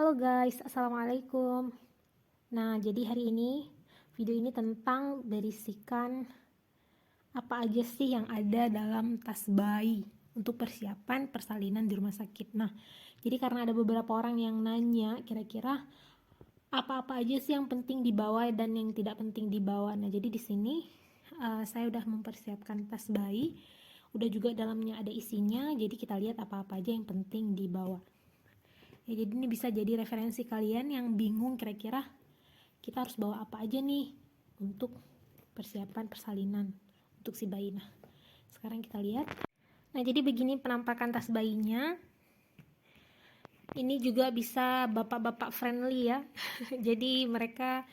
Halo guys, assalamualaikum. Nah, jadi hari ini video ini tentang berisikan apa aja sih yang ada dalam tas bayi untuk persiapan persalinan di rumah sakit. Nah, jadi karena ada beberapa orang yang nanya kira-kira apa-apa aja sih yang penting dibawa dan yang tidak penting dibawa. Nah, jadi di sini saya udah mempersiapkan tas bayi, udah juga dalamnya ada isinya. Jadi kita lihat apa-apa aja yang penting dibawa. Ya, jadi ini bisa jadi referensi kalian yang bingung kira-kira kita harus bawa apa aja nih untuk persiapan persalinan untuk si bayi. Nah, sekarang kita lihat. Nah, jadi begini penampakan tas bayinya. Ini juga bisa bapak-bapak friendly ya. Jadi mereka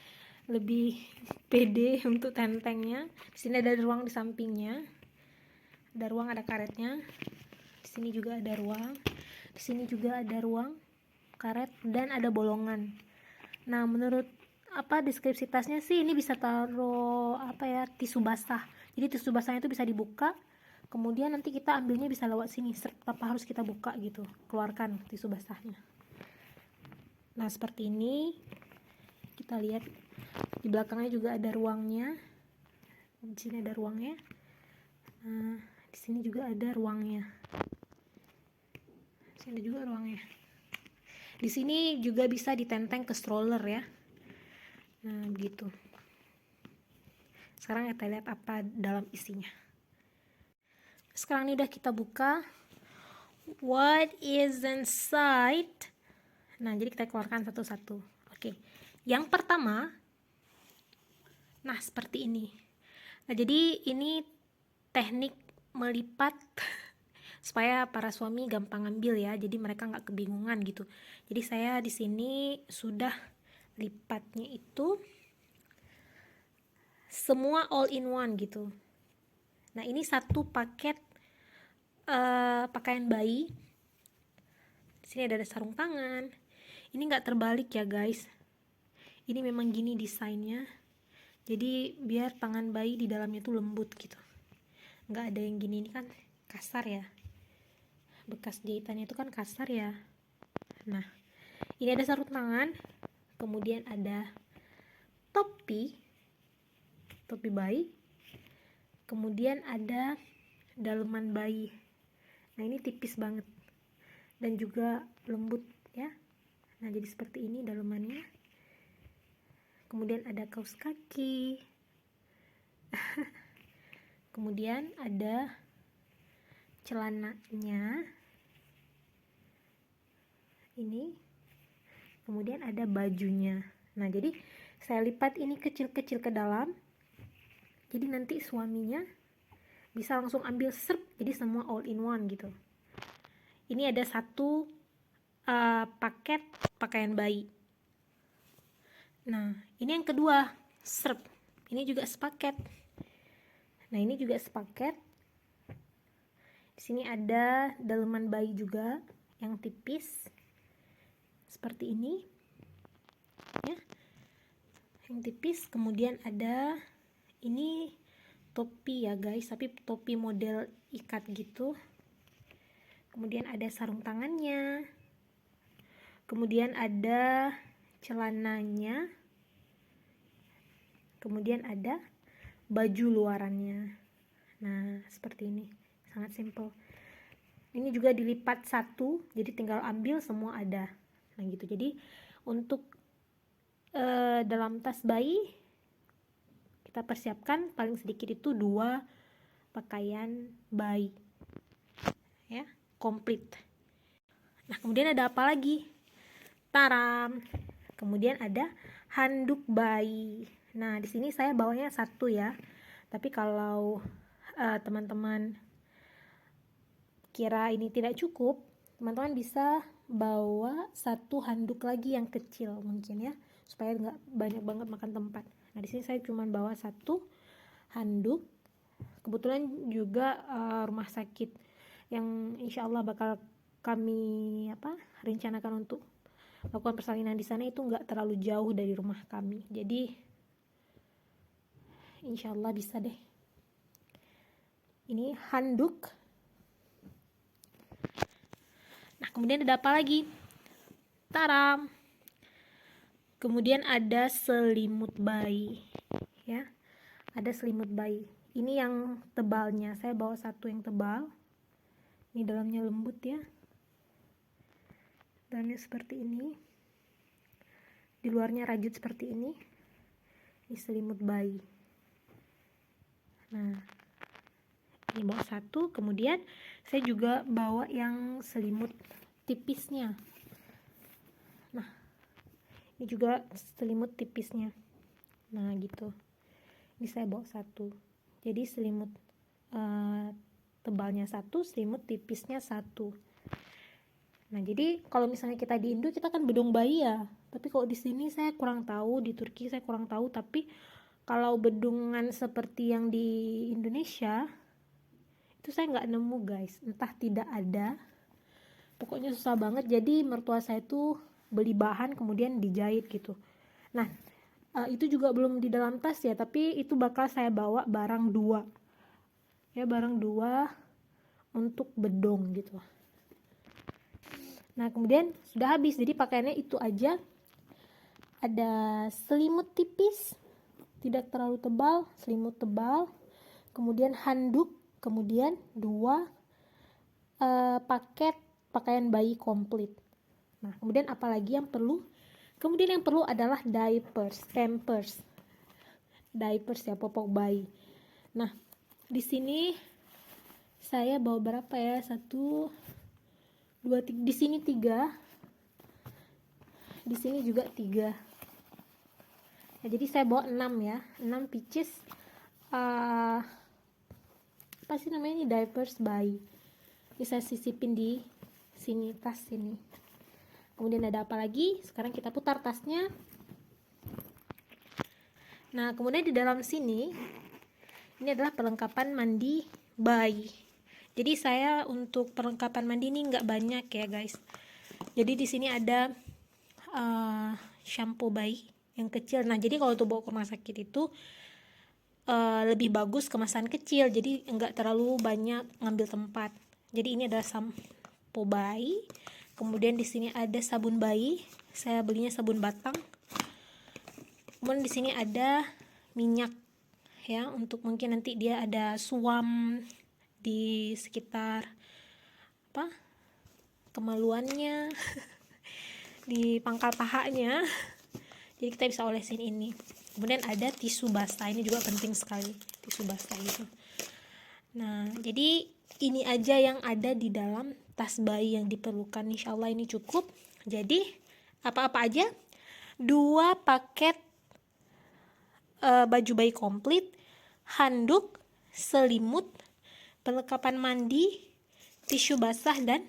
lebih pede untuk tentengnya. Di sini ada ruang di sampingnya. Ada ruang, ada karetnya. Di sini juga ada ruang. Di sini juga ada ruang, karet, dan ada bolongan. Nah, menurut deskripsi tasnya sih ini bisa taruh tisu basah. Jadi tisu basahnya itu bisa dibuka, kemudian nanti kita ambilnya bisa lewat sini, tanpa harus kita buka gitu, keluarkan tisu basahnya. Nah, seperti ini. Kita lihat di belakangnya juga ada ruangnya. Di sini ada ruangnya. Nah, di sini juga ada ruangnya. Di sini juga ruangnya. Di sini juga bisa ditenteng ke stroller ya. Nah, begitu. Sekarang kita lihat apa dalam isinya. Sekarang ini udah kita buka. What is inside? Nah, jadi kita keluarkan satu-satu. Oke. Yang pertama, nah seperti ini. Nah, jadi ini teknik melipat supaya para suami gampang ngambil ya. Jadi mereka nggak kebingungan gitu. Jadi saya di sini sudah lipatnya itu semua all in one gitu. Nah, ini satu paket pakaian bayi. Di sini ada sarung tangan. Ini nggak terbalik ya guys. Ini memang gini desainnya. Jadi biar tangan bayi di dalamnya tuh lembut gitu. Nggak ada yang gini, ini kan kasar ya. Bekas jahitannya itu kan kasar ya. Nah, ini ada sarung tangan. Kemudian ada topi bayi. Kemudian ada daleman bayi. Nah, ini tipis banget dan juga lembut ya. Nah, jadi seperti ini dalemannya. Kemudian ada kaos kaki. Kemudian ada celananya. Ini. Kemudian ada bajunya. Nah, jadi saya lipat ini kecil-kecil ke dalam. Jadi nanti suaminya bisa langsung ambil serp, jadi semua all in one gitu. Ini ada satu paket pakaian bayi. Nah, ini yang kedua, serp. Ini juga sepaket. Nah, ini juga sepaket. Di sini ada daleman bayi juga yang tipis. Seperti ini. Ya. Yang tipis, kemudian ada ini topi ya guys, tapi topi model ikat gitu. Kemudian ada sarung tangannya. Kemudian ada celananya. Kemudian ada baju luarannya. Nah, seperti ini. Sangat simple. Ini juga dilipat satu, jadi tinggal ambil semua ada. Nah, gitu. Jadi untuk dalam tas bayi kita persiapkan paling sedikit itu 2 pakaian bayi ya, komplit. Nah, kemudian ada apa lagi? Taram. Kemudian ada handuk bayi. Nah, di sini saya bawanya satu ya. Tapi kalau teman-teman kira ini tidak cukup, teman-teman bisa bawa satu handuk lagi yang kecil mungkin ya, supaya nggak banyak banget makan tempat. Nah, di sini saya cuma bawa satu handuk. Kebetulan juga rumah sakit yang insya Allah bakal kami rencanakan untuk melakukan persalinan di sana itu nggak terlalu jauh dari rumah kami. Jadi insya Allah bisa deh. Ini handuk. Nah, kemudian ada apa lagi? Taram. Kemudian ada selimut bayi, ya. Ada selimut bayi. Ini yang tebalnya. Saya bawa satu yang tebal. Ini dalamnya lembut ya. Dalamnya seperti ini. Di luarnya rajut seperti ini. Ini selimut bayi. Nah, ini bawa satu. Kemudian saya juga bawa yang selimut tipisnya. Nah, ini juga selimut tipisnya. Nah, gitu. Ini saya bawa satu. Jadi selimut tebalnya satu, selimut tipisnya satu. Nah, jadi kalau misalnya kita di Indo kita kan bedong bayi ya. Tapi kalau di sini saya kurang tahu, di Turki saya kurang tahu. Tapi kalau bedungan seperti yang di Indonesia itu saya nggak nemu guys. Entah tidak ada. Pokoknya susah banget. Jadi mertua saya tuh beli bahan kemudian dijahit gitu. Nah, itu juga belum di dalam tas ya, tapi itu bakal saya bawa barang dua ya, barang dua untuk bedong gitu. Nah, kemudian sudah habis, jadi pakaiannya itu aja. Ada selimut tipis tidak terlalu tebal, selimut tebal, kemudian handuk, kemudian dua paket pakaian bayi komplit. Nah, kemudian apalagi yang perlu? Kemudian yang perlu adalah diapers, pampers. Diapers ya, popok bayi. Nah, di sini saya bawa berapa ya? 1, 2, 3. Di sini 3. Di sini juga 3. Nah, jadi saya bawa 6 ya. 6 pieces apa sih namanya ini, diapers bayi. Ini saya sisipin di sini, tas sini. Kemudian ada apa lagi? Sekarang kita putar tasnya. Nah, kemudian di dalam sini ini adalah perlengkapan mandi bayi. Jadi saya untuk perlengkapan mandi ini nggak banyak ya guys. Jadi di sini ada shampoo bayi yang kecil. Nah, jadi kalau untuk bawa ke rumah sakit itu lebih bagus kemasan kecil. Jadi nggak terlalu banyak ngambil tempat. Jadi ini adalah shampoo bayi. Kemudian di sini ada sabun bayi. Saya belinya sabun batang. Kemudian di sini ada minyak ya, untuk mungkin nanti dia ada suam di sekitar kemaluannya di pangkal pahanya. Jadi kita bisa olesin ini. Kemudian ada tisu basah, ini juga penting sekali, tisu basah itu. Nah, jadi ini aja yang ada di dalam tas bayi yang diperlukan. Insya Allah ini cukup. Jadi apa-apa aja? 2 paket baju bayi komplit, handuk, selimut, perlengkapan mandi, tisu basah, dan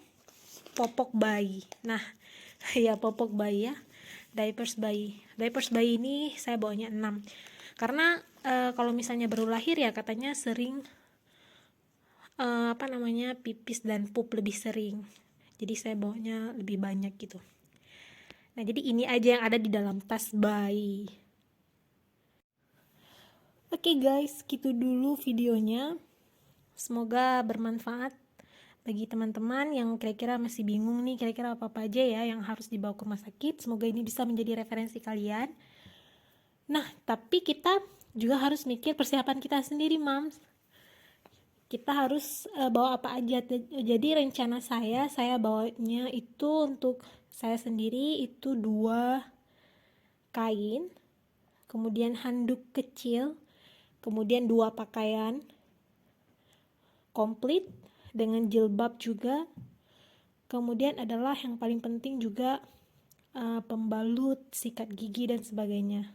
popok bayi. Nah, ya popok bayi ya, diapers bayi. Diapers bayi ini saya bawanya 6. Karena kalau misalnya baru lahir ya katanya sering pipis dan pup lebih sering. Jadi saya bawanya lebih banyak gitu. Nah, jadi ini aja yang ada di dalam tas bayi. Oke guys, gitu dulu videonya. Semoga bermanfaat bagi teman-teman yang kira-kira masih bingung nih, kira-kira apa-apa aja ya yang harus dibawa ke rumah sakit. Semoga ini bisa menjadi referensi kalian. Nah, tapi kita juga harus mikir persiapan kita sendiri, Mams. Kita harus bawa apa aja. Jadi rencana saya bawanya itu untuk saya sendiri itu 2 kain, kemudian handuk kecil, kemudian 2 pakaian komplit dengan jilbab juga. Kemudian adalah yang paling penting juga pembalut, sikat gigi dan sebagainya.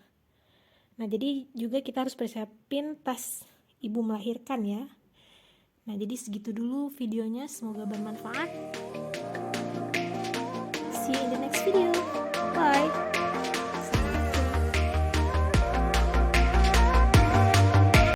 Nah, jadi juga kita harus persiapin tas ibu melahirkan ya. Nah, jadi segitu dulu videonya, semoga bermanfaat. See you in the next video. Bye.